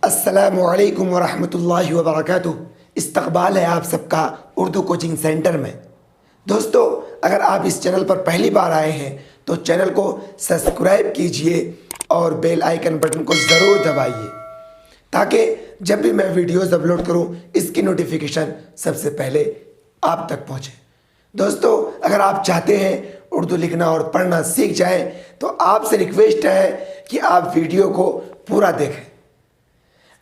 अस्सलामुअलैकुम वरहमतुल्लाहि वबरकातुहू। इस्तकबाल है आप सबका उर्दू कोचिंग सेंटर में। दोस्तों, अगर आप इस चैनल पर पहली बार आए हैं तो चैनल को सब्सक्राइब कीजिए और बेल आइकन बटन को ज़रूर दबाइए ताकि जब भी मैं वीडियोस अपलोड करूं इसकी नोटिफिकेशन सबसे पहले आप तक पहुंचे। दोस्तों, अगर आप चाहते हैं उर्दू लिखना और पढ़ना सीख जाएं तो आपसे रिक्वेस्ट है कि आप वीडियो को पूरा देखें।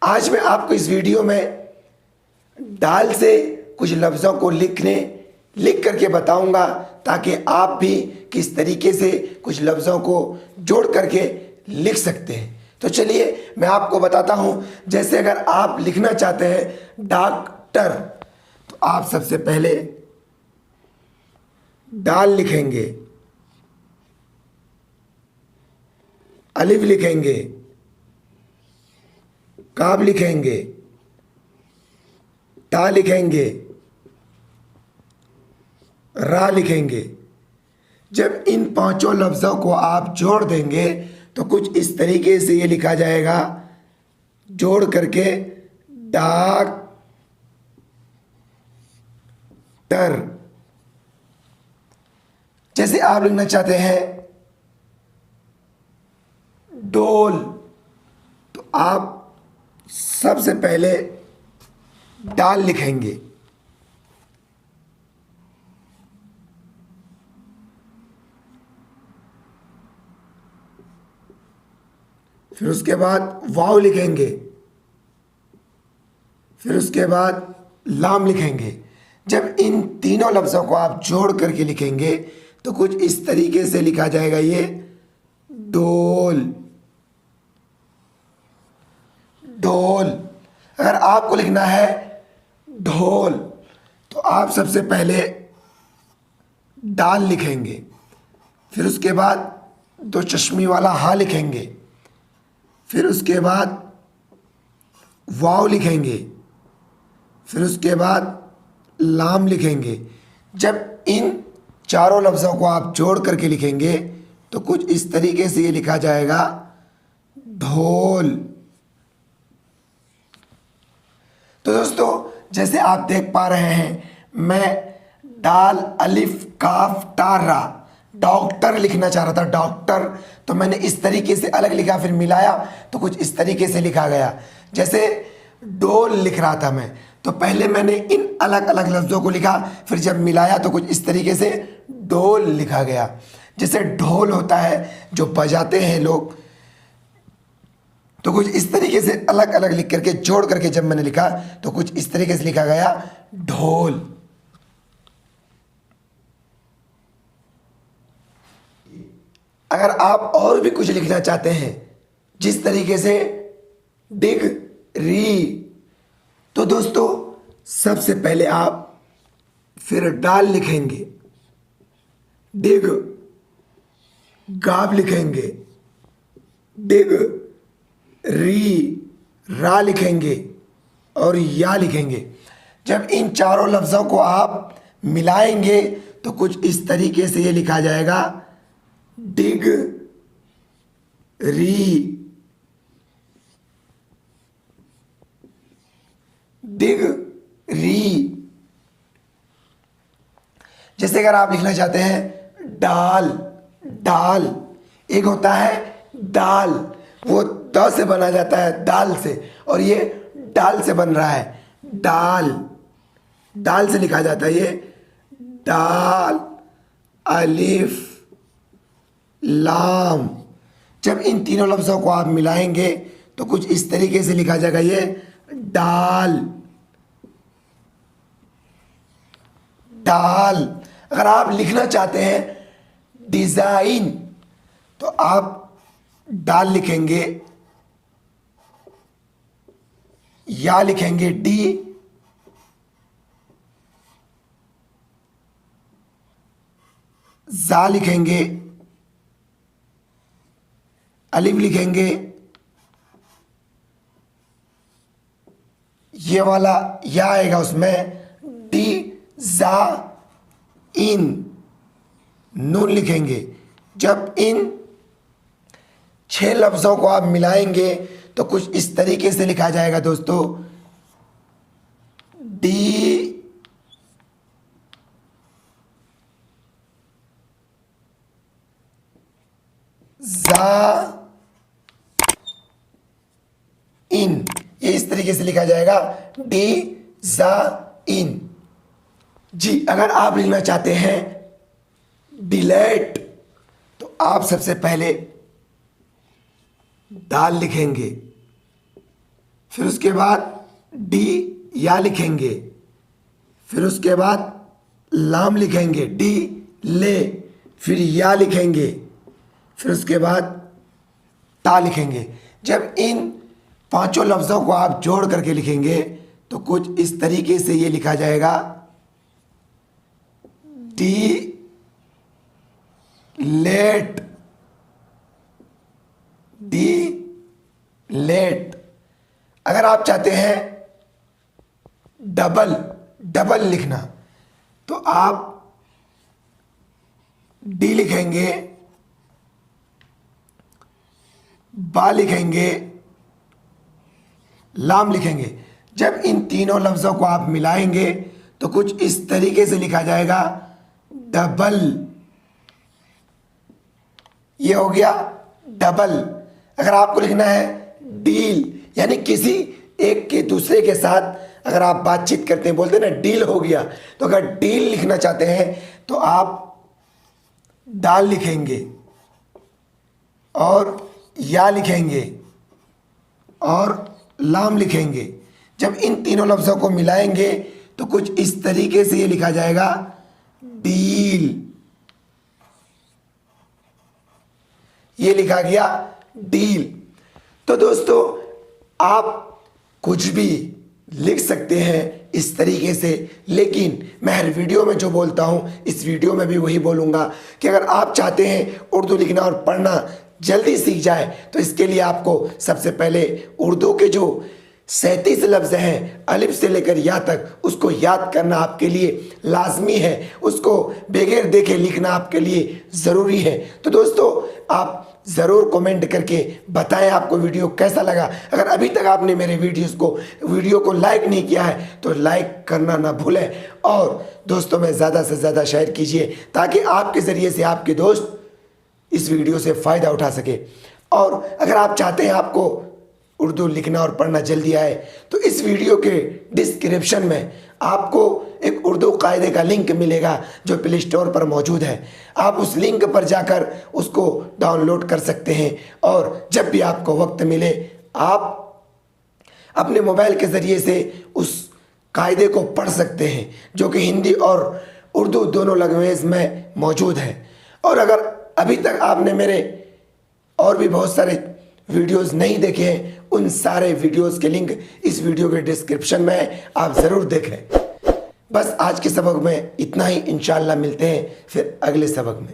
आज मैं आपको इस वीडियो में दाल से कुछ लफ्ज़ों को लिख करके बताऊंगा ताकि आप भी किस तरीके से कुछ लफ्ज़ों को जोड़ करके लिख सकते हैं। तो चलिए मैं आपको बताता हूं। जैसे अगर आप लिखना चाहते हैं डॉक्टर तो आप सबसे पहले दाल लिखेंगे, अलिफ लिखेंगे, काब लिखेंगे, ता लिखेंगे, रा लिखेंगे। जब इन पांचों लफ्ज़ों को आप जोड़ देंगे तो कुछ इस तरीके से ये लिखा जाएगा, जोड़ करके डॉक्टर। जैसे आप लिखना चाहते हैं डोल तो आप सबसे पहले डाल लिखेंगे, फिर उसके बाद वाव लिखेंगे, फिर उसके बाद लाम लिखेंगे। जब इन तीनों लफ्ज़ों को आप जोड़ करके लिखेंगे तो कुछ इस तरीके से लिखा जाएगा, ये डोल। ढोल। अगर आपको लिखना है ढोल तो आप सबसे पहले डाल लिखेंगे, फिर उसके बाद दो चश्मी वाला हा लिखेंगे, फिर उसके बाद वाव लिखेंगे, फिर उसके बाद लाम लिखेंगे। जब इन चारों लफ्ज़ों को आप जोड़ करके लिखेंगे तो कुछ इस तरीके से ये लिखा जाएगा ढोल। तो दोस्तों, जैसे आप देख पा रहे हैं मैं दाल अलिफ काफ ता रा डॉक्टर लिखना चाह रहा था, डॉक्टर। तो मैंने इस तरीके से अलग लिखा, फिर मिलाया तो कुछ इस तरीके से लिखा गया। जैसे डोल लिख रहा था मैं तो पहले मैंने इन अलग अलग लफ्ज़ों को लिखा, फिर जब मिलाया तो कुछ इस तरीके से डोल लिखा गया। जैसे ढोल होता है जो बजाते हैं लोग, तो कुछ इस तरीके से अलग अलग लिख करके जोड़ करके जब मैंने लिखा तो कुछ इस तरीके से लिखा गया ढोल। अगर आप और भी कुछ लिखना चाहते हैं जिस तरीके से डिग्री, तो दोस्तों सबसे पहले आप फिर डाल लिखेंगे, डिग, गाब लिखेंगे, डिग री, रा लिखेंगे और या लिखेंगे। जब इन चारों लफ्ज़ों को आप मिलाएंगे तो कुछ इस तरीके से ये लिखा जाएगा डिग री, डिग री। जैसे अगर आप लिखना चाहते हैं डाल, डाल एक होता है दाल, वो द से बना जाता है दाल से, और ये डाल से बन रहा है डाल, डाल से लिखा जाता है ये डाल अलिफ लाम। जब इन तीनों लफ्ज़ों को आप मिलाएंगे तो कुछ इस तरीके से लिखा जाएगा ये डाल, डाल। अगर आप लिखना चाहते हैं डिज़ाइन तो आप डाल लिखेंगे, या लिखेंगे डी, जा लिखेंगे, अलिफ लिखेंगे, ये वाला या आएगा उसमें डी जा इन, नून लिखेंगे। जब इन 6 लफ्ज़ों को आप मिलाएंगे तो कुछ इस तरीके से लिखा जाएगा दोस्तों, डी जा इन, ये इस तरीके से लिखा जाएगा, डी जा इन। जी, अगर आप लिखना चाहते हैं डिलेट, तो आप सबसे पहले दाल लिखेंगे, फिर उसके बाद डी या लिखेंगे, फिर उसके बाद लाम लिखेंगे, डी ले, फिर या लिखेंगे, फिर उसके बाद ता लिखेंगे। जब इन पांचों लफ्ज़ों को आप जोड़ करके लिखेंगे तो कुछ इस तरीके से ये लिखा जाएगा, डी लेट, डी लेट। अगर आप चाहते हैं डबल डबल लिखना, तो आप डी लिखेंगे, बा लिखेंगे, लाम लिखेंगे। जब इन तीनों लफ्ज़ों को आप मिलाएंगे तो कुछ इस तरीके से लिखा जाएगा, डबल। ये हो गया डबल। अगर आपको लिखना है डील, यानी किसी एक के दूसरे के साथ अगर आप बातचीत करते हैं, बोलते हैं ना डील हो गया, तो अगर डील लिखना चाहते हैं तो आप दाल लिखेंगे और या लिखेंगे और लाम लिखेंगे। जब इन तीनों लफ्ज़ों को मिलाएंगे तो कुछ इस तरीके से ये लिखा जाएगा, डील। ये लिखा गया डील। तो दोस्तों, आप कुछ भी लिख सकते हैं इस तरीके से, लेकिन मैं हर वीडियो में जो बोलता हूं, इस वीडियो में भी वही बोलूंगा कि अगर आप चाहते हैं उर्दू लिखना और पढ़ना जल्दी सीख जाए, तो इसके लिए आपको सबसे पहले उर्दू के जो 37 लफ्ज़ हैं अलिफ से लेकर या तक, उसको याद करना आपके लिए लाजमी है। उसको बगैर देखे लिखना आपके लिए ज़रूरी है। तो दोस्तों, आप ज़रूर कमेंट करके बताएं आपको वीडियो कैसा लगा। अगर अभी तक आपने मेरे वीडियो को लाइक नहीं किया है तो लाइक करना ना भूलें, और दोस्तों में ज़्यादा से ज़्यादा शेयर कीजिए ताकि आपके ज़रिए से आपके दोस्त इस वीडियो से फ़ायदा उठा सके। और अगर आप चाहते हैं आपको उर्दू लिखना और पढ़ना जल्दी आए, तो इस वीडियो के डिस्क्रिप्शन में आपको एक उर्दू कायदे का लिंक मिलेगा जो प्ले स्टोर पर मौजूद है। आप उस लिंक पर जाकर उसको डाउनलोड कर सकते हैं, और जब भी आपको वक्त मिले आप अपने मोबाइल के ज़रिए से उस कायदे को पढ़ सकते हैं, जो कि हिंदी और उर्दू दोनों लैंग्वेज में मौजूद है। और अगर अभी तक आपने मेरे और भी बहुत सारे वीडियोस नहीं देखे हैं, उन सारे वीडियोस के लिंक इस वीडियो के डिस्क्रिप्शन में है, आप ज़रूर देखें। बस आज के सबक में इतना ही। इंशाअल्लाह मिलते हैं फिर अगले सबक में।